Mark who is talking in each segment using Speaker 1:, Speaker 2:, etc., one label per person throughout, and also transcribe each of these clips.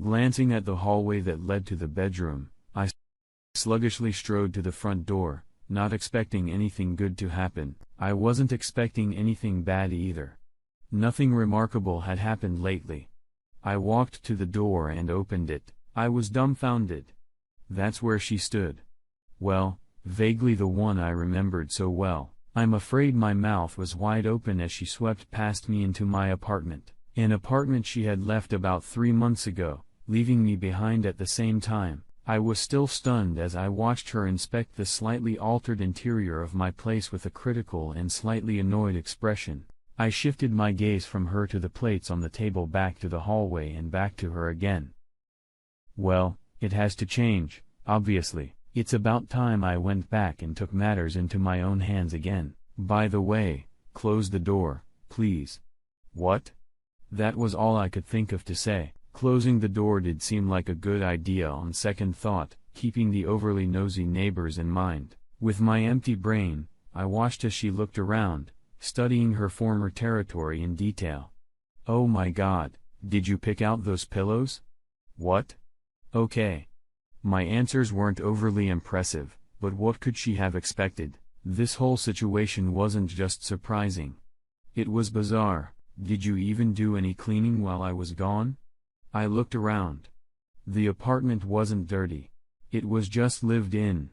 Speaker 1: Glancing at the hallway that led to the bedroom, I sluggishly strode to the front door, not expecting anything good to happen. I wasn't expecting anything bad either. Nothing remarkable had happened lately. I walked to the door and opened it. I was dumbfounded. That's where she stood. Well, vaguely the one I remembered so well. I'm afraid my mouth was wide open as she swept past me into my apartment. An apartment she had left about 3 months ago, leaving me behind at the same time. I was still stunned as I watched her inspect the slightly altered interior of my place with a critical and slightly annoyed expression. I shifted my gaze from her to the plates on the table, back to the hallway, and back to her again. Well, it has to change, obviously. It's about time I went back and took matters into my own hands again. By the way, close the door, please. What? That was all I could think of to say. Closing the door did seem like a good idea on second thought, keeping the overly nosy neighbors in mind. With my empty brain, I watched as she looked around, studying her former territory in detail. Oh my God, did you pick out those pillows? What? Okay. My answers weren't overly impressive, but what could she have expected? This whole situation wasn't just surprising. It was bizarre. Did you even do any cleaning while I was gone? I looked around. The apartment wasn't dirty. It was just lived in.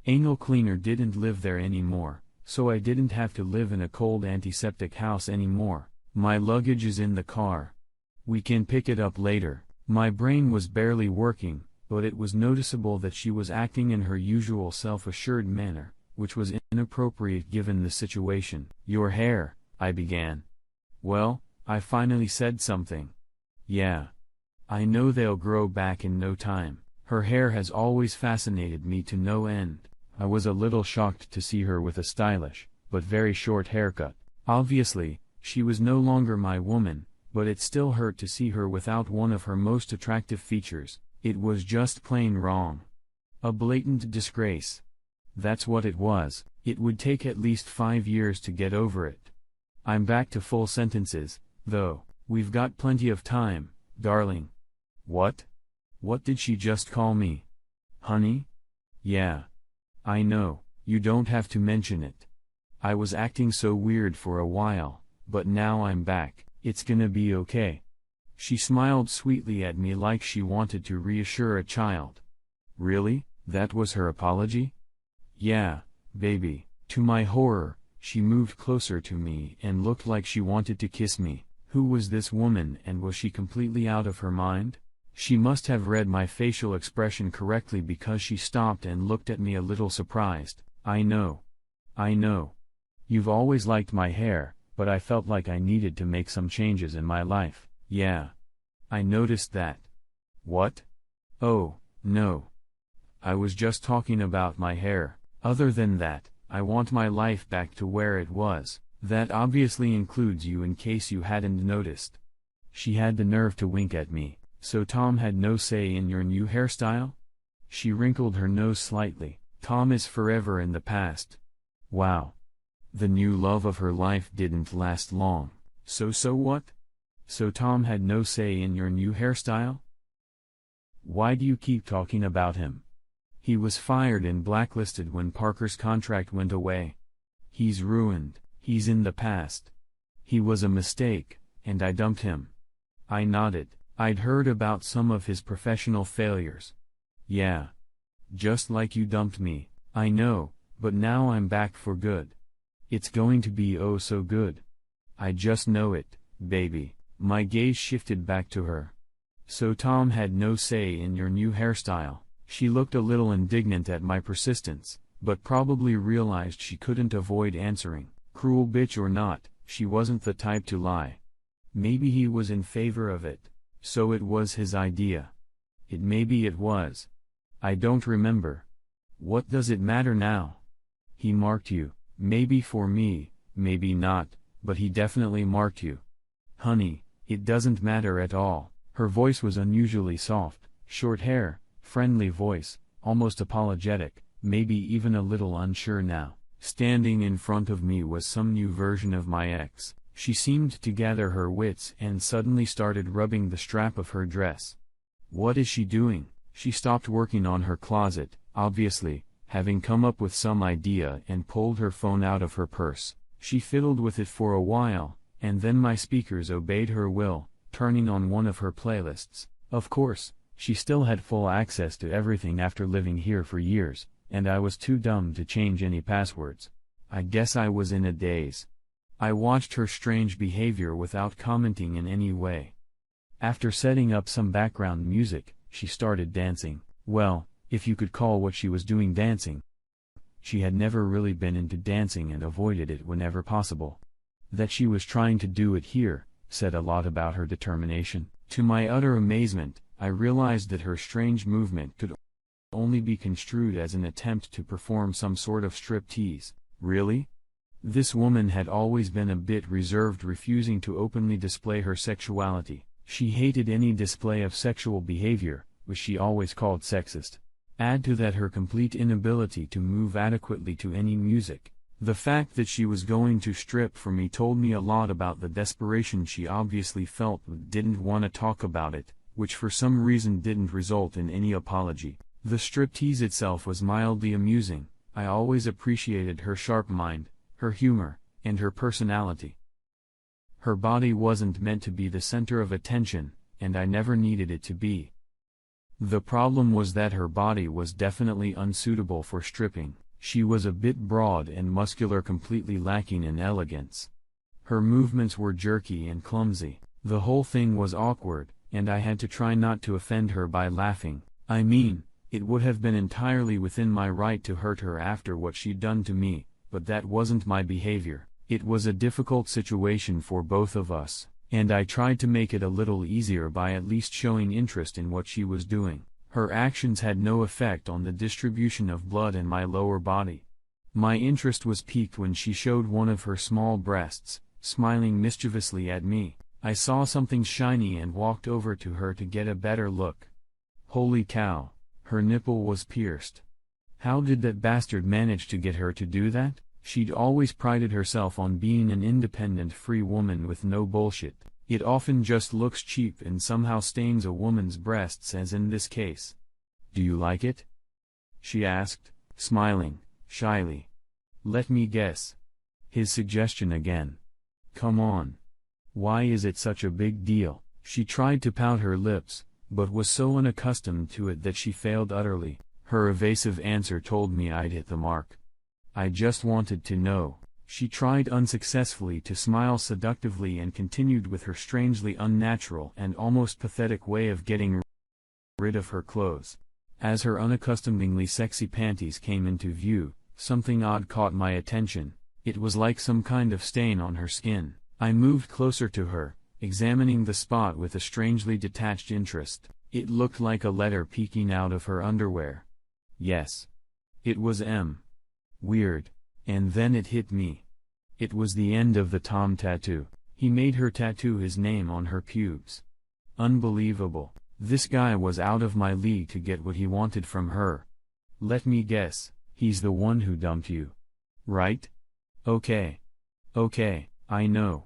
Speaker 1: Anal cleaner didn't live there anymore, so I didn't have to live in a cold antiseptic house anymore. My luggage is in the car. We can pick it up later. My brain was barely working, but it was noticeable that she was acting in her usual self-assured manner, which was inappropriate given the situation. Your hair, I began. Well, I finally said something. Yeah. I know they'll grow back in no time. Her hair has always fascinated me to no end. I was a little shocked to see her with a stylish, but very short haircut. Obviously, she was no longer my woman, but it still hurt to see her without one of her most attractive features. It was just plain wrong. A blatant disgrace. That's what it was. It would take at least 5 years to get over it. I'm back to full sentences, though. We've got plenty of time, darling. What? What did she just call me? Honey? Yeah. I know, you don't have to mention it. I was acting so weird for a while, but now I'm back. It's gonna be okay. She smiled sweetly at me like she wanted to reassure a child. Really? That was her apology? Yeah, baby. To my horror, she moved closer to me and looked like she wanted to kiss me. Who was this woman, and was she completely out of her mind? She must have read my facial expression correctly because she stopped and looked at me a little surprised. I know. You've always liked my hair, but I felt like I needed to make some changes in my life. Yeah. I noticed that. What? Oh, no. I was just talking about my hair. Other than that, I want my life back to where it was. That obviously includes you, in case you hadn't noticed. She had the nerve to wink at me. So Tom had no say in your new hairstyle? She wrinkled her nose slightly. Tom is forever in the past. Wow. The new love of her life didn't last long. So what? So Tom had no say in your new hairstyle? Why do you keep talking about him? He was fired and blacklisted when Parker's contract went away. He's ruined. He's in the past. He was a mistake, and I dumped him. I nodded. I'd heard about some of his professional failures. Yeah. Just like you dumped me. I know, but now I'm back for good. It's going to be oh so good. I just know it, baby. My gaze shifted back to her. So Tom had no say in your new hairstyle. She looked a little indignant at my persistence, but probably realized she couldn't avoid answering. Cruel bitch or not, she wasn't the type to lie. Maybe he was in favor of it, so it was his idea. Maybe it was. I don't remember. What does it matter now? He marked you, maybe for me, maybe not, but he definitely marked you. Honey, it doesn't matter at all. Her voice was unusually soft, short hair, friendly voice, almost apologetic, maybe even a little unsure now. Standing in front of me was some new version of my ex. She seemed to gather her wits and suddenly started rubbing the strap of her dress. What is she doing? She stopped working on her closet, obviously, having come up with some idea, and pulled her phone out of her purse. She fiddled with it for a while, and then my speakers obeyed her will, turning on one of her playlists. Of course, she still had full access to everything after living here for years, and I was too dumb to change any passwords. I guess I was in a daze. I watched her strange behavior without commenting in any way. After setting up some background music, she started dancing. Well, if you could call what she was doing dancing. She had never really been into dancing and avoided it whenever possible. That she was trying to do it here said a lot about her determination. To my utter amazement, I realized that her strange movement could only be construed as an attempt to perform some sort of striptease. Really? This woman had always been a bit reserved, refusing to openly display her sexuality. She hated any display of sexual behavior, which she always called sexist. Add to that her complete inability to move adequately to any music. The fact that she was going to strip for me told me a lot about the desperation she obviously felt but didn't want to talk about it, which for some reason didn't result in any apology. The striptease itself was mildly amusing. I always appreciated her sharp mind, her humor, and her personality. Her body wasn't meant to be the center of attention, and I never needed it to be. The problem was that her body was definitely unsuitable for stripping. She was a bit broad and muscular, completely lacking in elegance. Her movements were jerky and clumsy. The whole thing was awkward, and I had to try not to offend her by laughing. I mean, it would have been entirely within my right to hurt her after what she'd done to me, but that wasn't my behavior. It was a difficult situation for both of us, and I tried to make it a little easier by at least showing interest in what she was doing. Her actions had no effect on the distribution of blood in my lower body. My interest was piqued when she showed one of her small breasts, smiling mischievously at me. I saw something shiny and walked over to her to get a better look. Holy cow, her nipple was pierced. How did that bastard manage to get her to do that? She'd always prided herself on being an independent, free woman with no bullshit. It often just looks cheap and somehow stains a woman's breasts, as in this case. Do you like it? She asked, smiling, shyly. Let me guess. His suggestion again. Come on. Why is it such a big deal? She tried to pout her lips, but was so unaccustomed to it that she failed utterly. Her evasive answer told me I'd hit the mark. I just wanted to know. She tried unsuccessfully to smile seductively and continued with her strangely unnatural and almost pathetic way of getting rid of her clothes. As her unaccustomingly sexy panties came into view, something odd caught my attention. It was like some kind of stain on her skin. I moved closer to her, examining the spot with a strangely detached interest. It looked like a letter peeking out of her underwear. Yes. It was M. Weird. And then it hit me. It was the end of the Tom tattoo. He made her tattoo his name on her pubes. Unbelievable. This guy was out of my league to get what he wanted from her. Let me guess, he's the one who dumped you. Right? Okay, I know.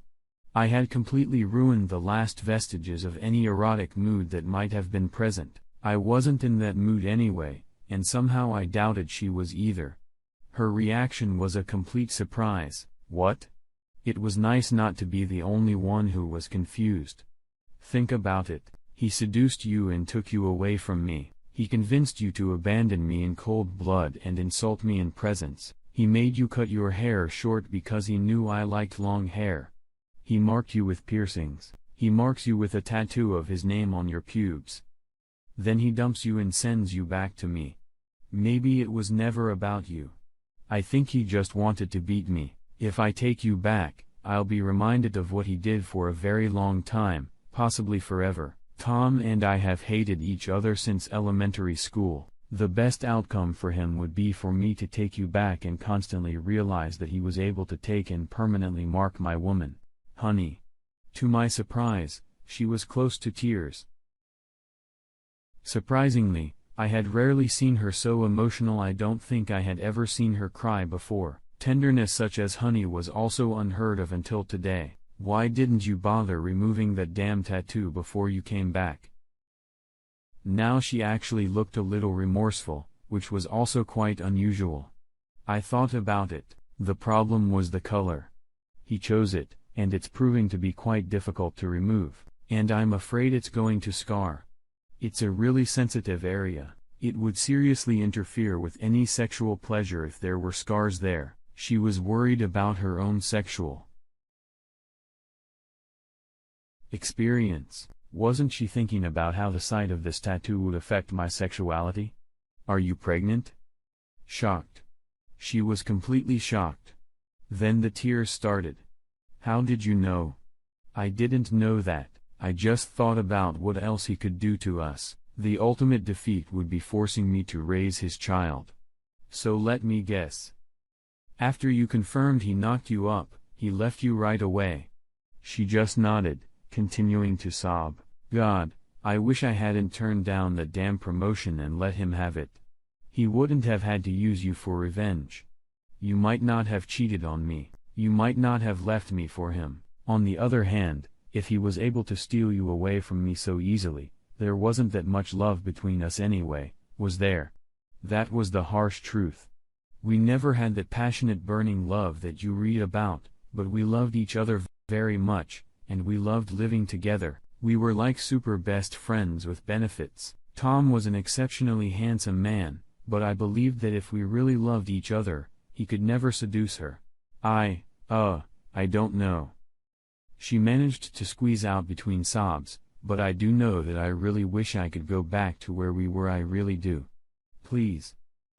Speaker 1: I had completely ruined the last vestiges of any erotic mood that might have been present. I wasn't in that mood anyway, and somehow I doubted she was either. Her reaction was a complete surprise. What? It was nice not to be the only one who was confused. Think about it. He seduced you and took you away from me. He convinced you to abandon me in cold blood and insult me in presence. He made you cut your hair short because he knew I liked long hair. He marked you with piercings. He marks you with a tattoo of his name on your pubes. Then he dumps you and sends you back to me. Maybe it was never about you. I think he just wanted to beat me. If I take you back, I'll be reminded of what he did for a very long time, possibly forever. Tom and I have hated each other since elementary school. The best outcome for him would be for me to take you back and constantly realize that he was able to take and permanently mark my woman. Honey. To my surprise, she was close to tears. Surprisingly, I had rarely seen her so emotional. I don't think I had ever seen her cry before. Tenderness such as honey was also unheard of until today. Why didn't you bother removing that damn tattoo before you came back? Now she actually looked a little remorseful, which was also quite unusual. I thought about it. The problem was the color. He chose it, and it's proving to be quite difficult to remove, and I'm afraid it's going to scar. It's a really sensitive area. It would seriously interfere with any sexual pleasure if there were scars there. She was worried about her own sexual experience. Wasn't she thinking about how the sight of this tattoo would affect my sexuality? Are you pregnant? Shocked. She was completely shocked. Then the tears started. How did you know? I didn't know that. I just thought about what else he could do to us. The ultimate defeat would be forcing me to raise his child. So let me guess. After you confirmed he knocked you up, he left you right away. She just nodded, continuing to sob. God, I wish I hadn't turned down the damn promotion and let him have it. He wouldn't have had to use you for revenge. You might not have cheated on me. You might not have left me for him. On the other hand, if he was able to steal you away from me so easily, there wasn't that much love between us anyway, was there? That was the harsh truth. We never had that passionate burning love that you read about, but we loved each other very much, and we loved living together. We were like super best friends with benefits. Tom was an exceptionally handsome man, but I believed that if we really loved each other, he could never seduce her. I don't know. She managed to squeeze out between sobs, but I do know that I really wish I could go back to where we were, I really do. Please.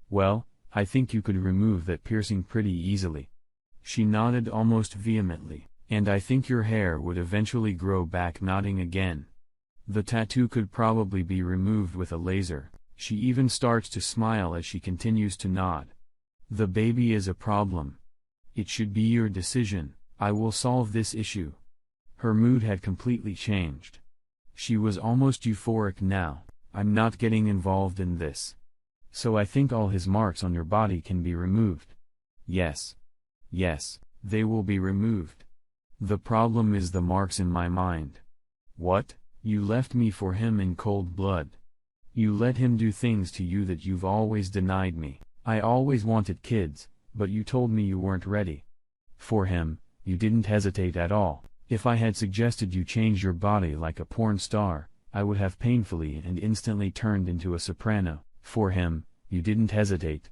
Speaker 1: Well, I think you could remove that piercing pretty easily. She nodded almost vehemently. And I think your hair would eventually grow back, nodding again. The tattoo could probably be removed with a laser. She even starts to smile as she continues to nod. The baby is a problem. It should be your decision. I will solve this issue. Her mood had completely changed. She was almost euphoric now. I'm not getting involved in this. So I think all his marks on your body can be removed. Yes. Yes, they will be removed. The problem is the marks in my mind. What? You left me for him in cold blood. You let him do things to you that you've always denied me. I always wanted kids, but you told me you weren't ready. For him, you didn't hesitate at all. If I had suggested you change your body like a porn star, I would have painfully and instantly turned into a soprano. For him, you didn't hesitate.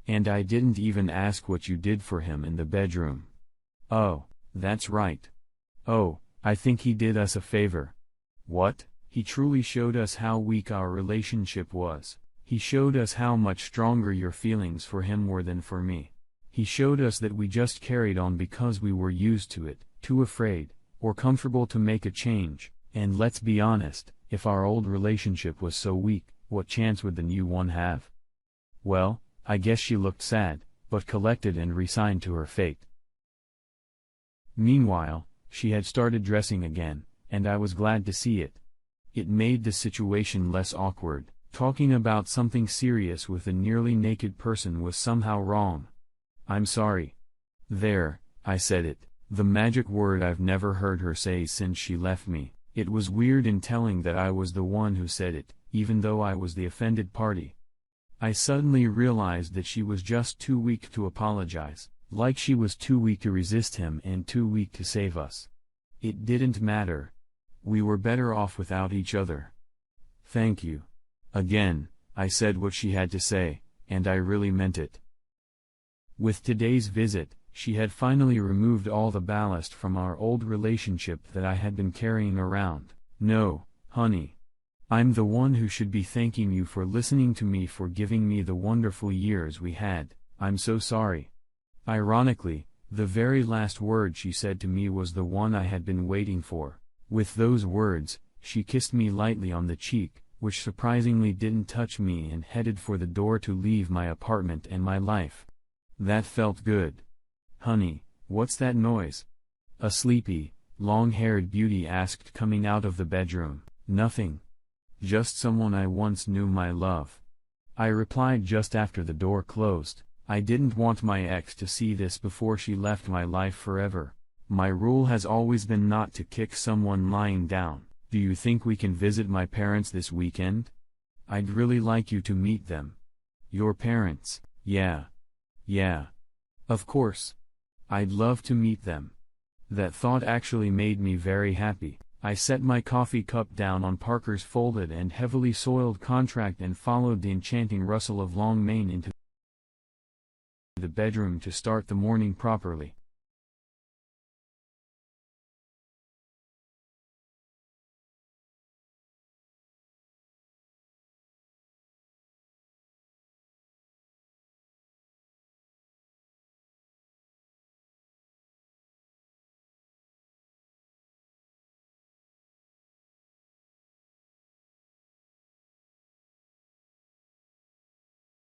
Speaker 1: And I didn't even ask what you did for him in the bedroom. Oh. That's right. Oh, I think he did us a favor. What? He truly showed us how weak our relationship was. He showed us how much stronger your feelings for him were than for me. He showed us that we just carried on because we were used to it, too afraid, or comfortable to make a change. And let's be honest, if our old relationship was so weak, what chance would the new one have? Well, I guess she looked sad, but collected and resigned to her fate. Meanwhile, she had started dressing again, and I was glad to see it. It made the situation less awkward. Talking about something serious with a nearly naked person was somehow wrong. I'm sorry. There, I said it, the magic word I've never heard her say since she left me. It was weird in telling that I was the one who said it, even though I was the offended party. I suddenly realized that she was just too weak to apologize. Like she was too weak to resist him and too weak to save us. It didn't matter. We were better off without each other. Thank you. Again, I said what she had to say, and I really meant it. With today's visit, she had finally removed all the ballast from our old relationship that I had been carrying around. No, honey. I'm the one who should be thanking you for listening to me, for giving me the wonderful years we had. I'm so sorry. Ironically, the very last word she said to me was the one I had been waiting for. With those words, she kissed me lightly on the cheek, which surprisingly didn't touch me, and headed for the door to leave my apartment and my life. That felt good. Honey, what's that noise? A sleepy, long-haired beauty asked, coming out of the bedroom. Nothing. Just someone I once knew, my love. I replied just after the door closed. I didn't want my ex to see this before she left my life forever. My rule has always been not to kick someone lying down. Do you think we can visit my parents this weekend? I'd really like you to meet them. Your parents, yeah. Yeah. Of course. I'd love to meet them. That thought actually made me very happy. I set my coffee cup down on Parker's folded and heavily soiled contract and followed the enchanting rustle of long mane into the bedroom to start the morning properly.